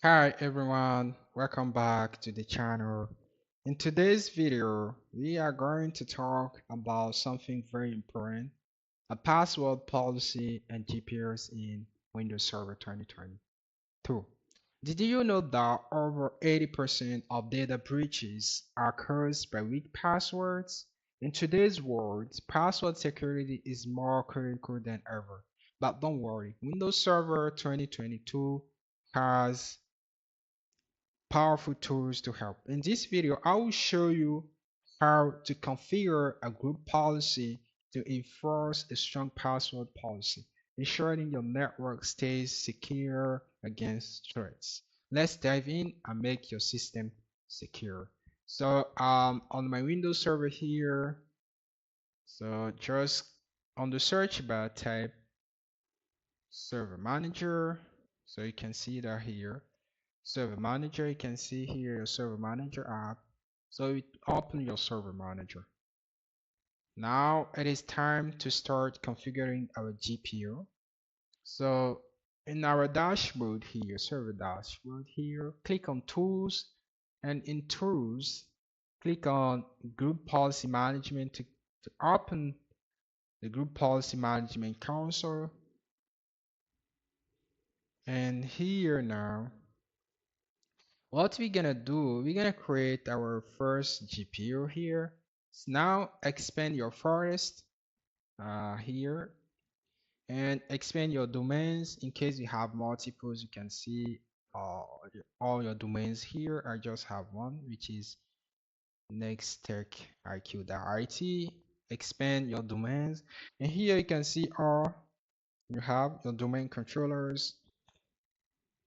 Hi everyone, welcome back to the channel. In today's video, we are going to talk about something very important, a password policy and GPOs in Windows Server 2022. Did you know that over 80% of data breaches are caused by weak passwords? In today's world, password security is more critical than ever. But don't worry, Windows Server 2022 has powerful tools to help. In this video, I will show you how to configure a group policy to enforce a strong password policy, ensuring your network stays secure against threats. Let's dive in and make your system secure. So on my Windows server here, so just on the search bar type server manager. So you can see that here. Server manager, you can see here your server manager app. So you open your server manager. Now it is time to start configuring our GPO. So in our dashboard here, server dashboard here, click on tools, and in tools, click on group policy management to open the group policy management console. And here now, what we're gonna do, we're gonna create our first GPU here. So now expand your forest here and expand your domains in case you have multiples. You can see all your domains here. I just have one, which is nexttechiq.it. Expand your domains, and here you can see all you have your domain controllers,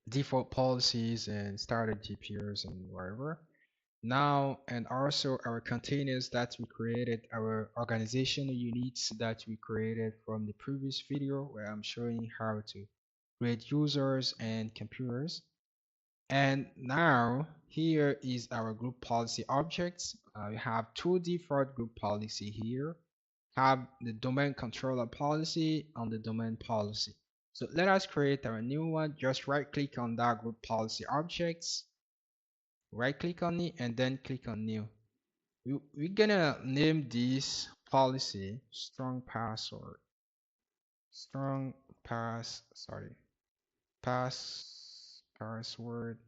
default policies, and started GPUs and whatever. Now, and also our containers that we created, our organizational units that we created from the previous video where I'm showing how to create users and computers. And now here is our group policy objects. We have two default group policy here. Have the domain controller policy on the domain policy. So let us create our new one. Just right click on that group policy objects, right click on it, and then click on new. We're gonna name this policy strong password, strong pass, sorry, password,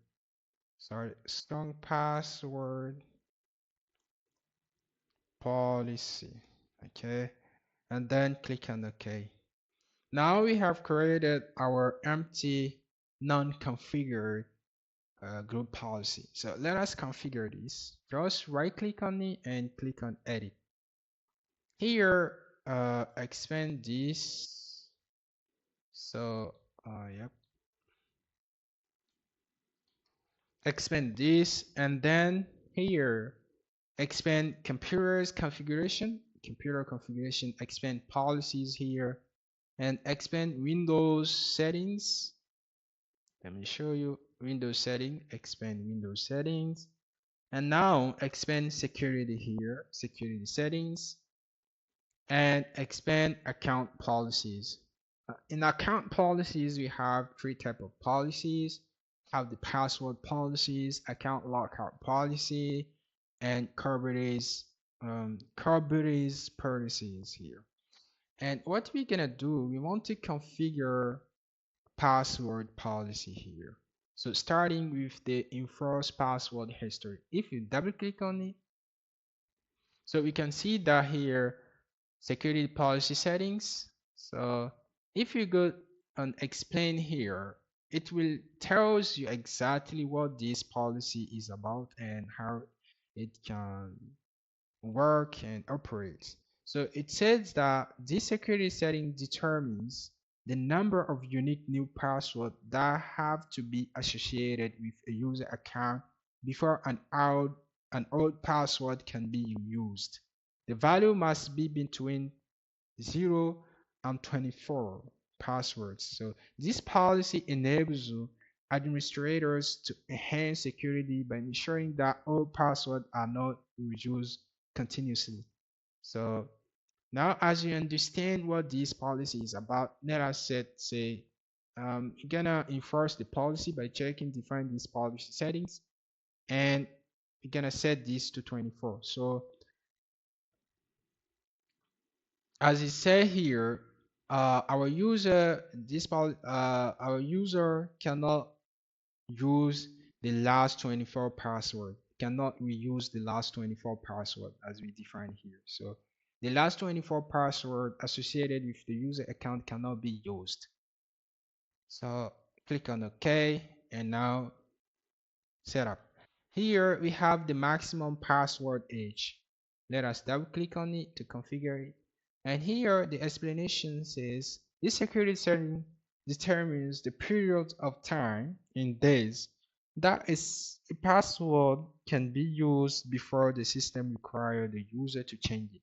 sorry, strong password policy. Okay, and then click on OK. Now we have created our empty non-configured group policy. So let us configure this. Just right click on it and click on edit. Here, expand this. So, yep, expand this, and then here, expand computer configuration, expand policies here, and expand Windows settings. Let me show you Windows setting, expand Windows settings, and now expand security here, security settings, and expand account policies. In account policies, we have three type of policies. Have the password policies, account lockout policy, and Kubernetes policies here. And what we're gonna do, we want to configure password policy here. So starting with the enforce password history. If you double click on it, so we can see that here security policy settings. So if you go and explain here, it will tells you exactly what this policy is about and how it can work and operate. So it says that this security setting determines the number of unique new passwords that have to be associated with a user account before an old password can be used. The value must be between 0 and 24 passwords. So this policy enables administrators to enhance security by ensuring that all passwords are not reused continuously. So now as you understand what this policy is about, let us say you're gonna enforce the policy by checking define these policy settings, and you're gonna set this to 24. So as it said here, our user cannot use the last 24 password, cannot reuse the last 24 password as we define here. So the last 24 password associated with the user account cannot be used. So click on OK, and now setup. Here we have the maximum password age. Let us double click on it to configure it. And here the explanation says this security setting determines the period of time in days that is a password can be used before the system requires the user to change it.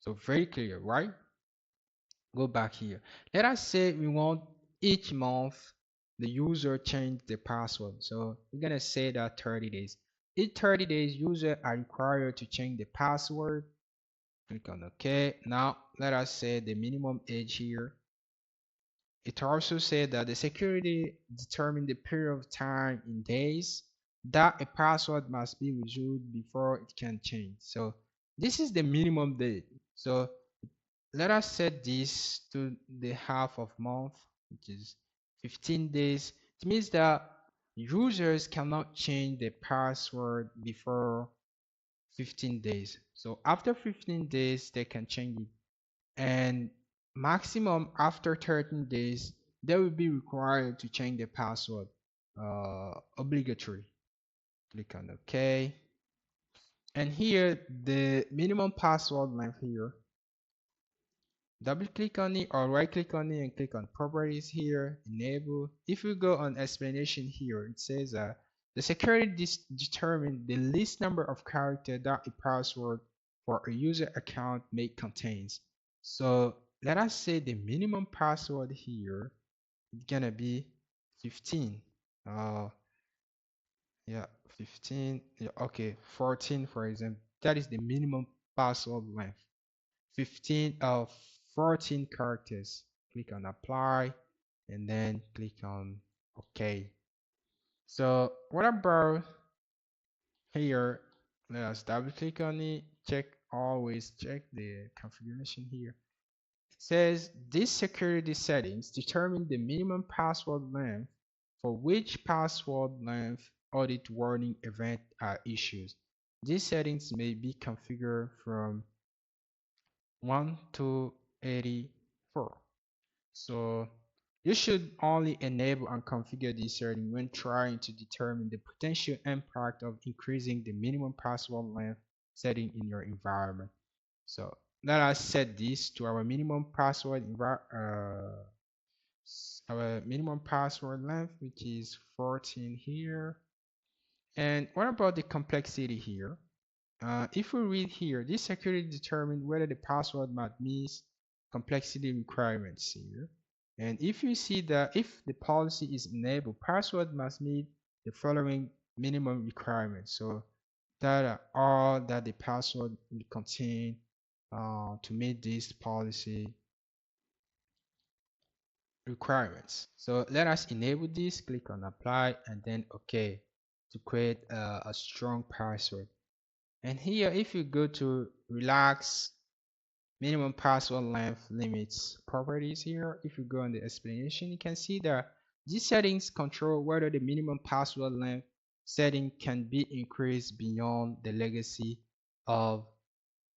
So very clear, right? Go back here. Let us say we want each month the user change the password. So we're gonna say that 30 days. Each 30 days, user are required to change the password. Click on OK. Now let us say the minimum age here. It also said that the security determine the period of time in days that a password must be reviewed before it can change. So this is the minimum date. So let us set this to the half of month, which is 15 days. It means that users cannot change the password before 15 days. So after 15 days, they can change it. And maximum after 13 days, they will be required to change the password. Obligatory. Click on OK. And here, the minimum password length here, double click on it or right click on it and click on properties here, enable. If we go on explanation here, it says the security determine the least number of characters that a password for a user account may contains. So let us say the minimum password here is gonna be 15. Yeah, 15. Yeah, okay, 14 for example. That is the minimum password length. 15 of 14 characters. Click on apply and then click on OK. So what about here? Let us double click on it. Always check the configuration here. It says these security settings determine the minimum password length for which password length audit warning event are issued. These settings may be configured from 1 to 84. So you should only enable and configure this setting when trying to determine the potential impact of increasing the minimum password length setting in your environment. So let us set this to our minimum password length, which is 14 here. And what about the complexity here? If we read here, this security determines whether the password must meet complexity requirements here. And if you see that if the policy is enabled, password must meet the following minimum requirements. So that are all that the password will contain to meet this policy requirements. So let us enable this, click on apply and then OK to create a strong password. And here, if you go to relax minimum password length limits properties here, if you go on the explanation, you can see that these settings control whether the minimum password length setting can be increased beyond the legacy of.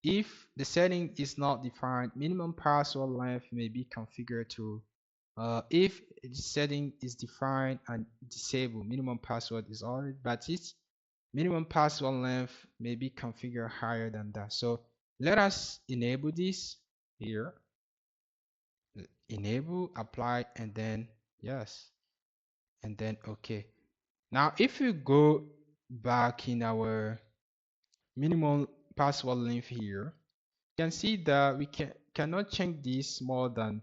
If the setting is not defined, minimum password length may be configured to. If the setting is defined and disabled, minimum password is already, but its minimum password length may be configured higher than that. So let us enable this here. Enable, apply, and then yes, and then okay. Now, if you go back in our minimum password length here, you can see that we cannot change this more than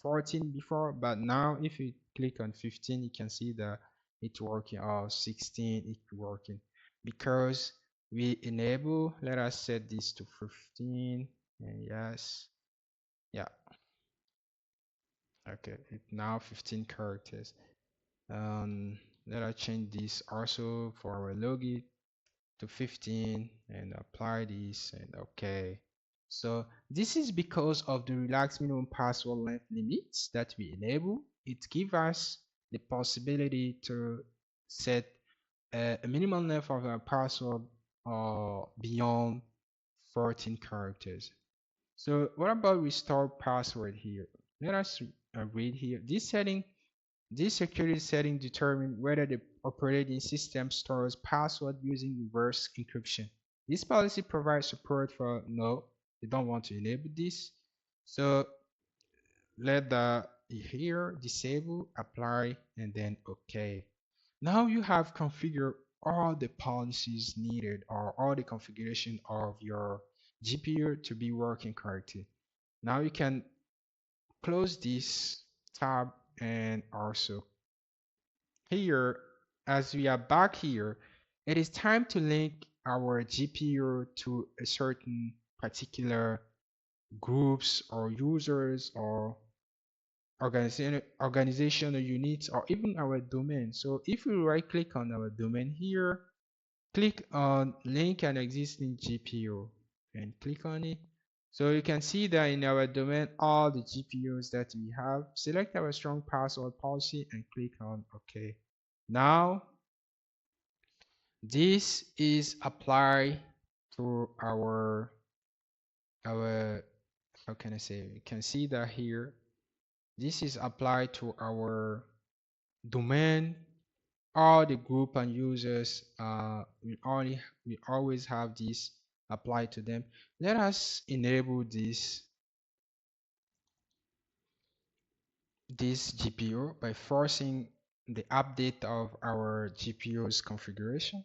14 before, but now if you click on 15, you can see that it's working, or 16, it's working because we enable. Let us set this to 15, and yes, yeah. Okay, it now 15 characters. Um, let us change this also for our login to 15 and apply this and okay. So this is because of the relaxed minimum password length limits that we enable. It gives us the possibility to set a minimum length of our password beyond 14 characters. So what about restore password here? Let us read here. This security setting determines whether the operating system stores password using reverse encryption. This policy provides support for no, you don't want to enable this. So let the here disable, apply, and then OK. Now you have configured all the policies needed or all the configuration of your GPU to be working correctly. Now you can close this tab and also here, as we are back here, it is time to link our GPU to a certain particular groups or users or organizational units or even our domain. So if we right click on our domain here, click on link an existing GPU and click on it. So you can see that in our domain, all the GPUs that we have, select our strong password policy and click on OK. Now, this is applied to our how can I say? You can see that here. This is applied to our domain. All the group and users, we always have this applied to them. Let us enable this GPU by forcing the update of our GPU's configuration.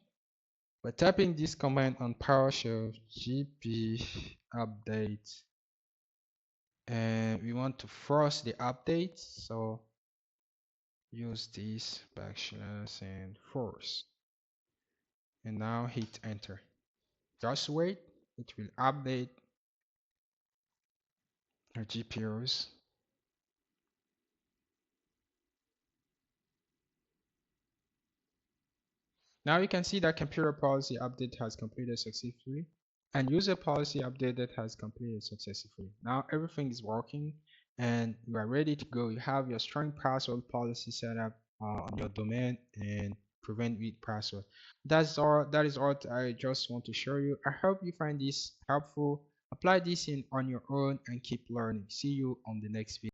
By typing this command on PowerShell gp update, and we want to force the update, so use this backslash and force, and now hit enter. Just wait, it will update our GPUs. Now you can see that computer policy update has completed successfully and user policy update that has completed successfully. Now everything is working and you are ready to go. You have your strong password policy set up on your domain and prevent weak password. That's all. That is all I just want to show you. I hope you find this helpful. Apply this in on your own and keep learning. See you on the next video.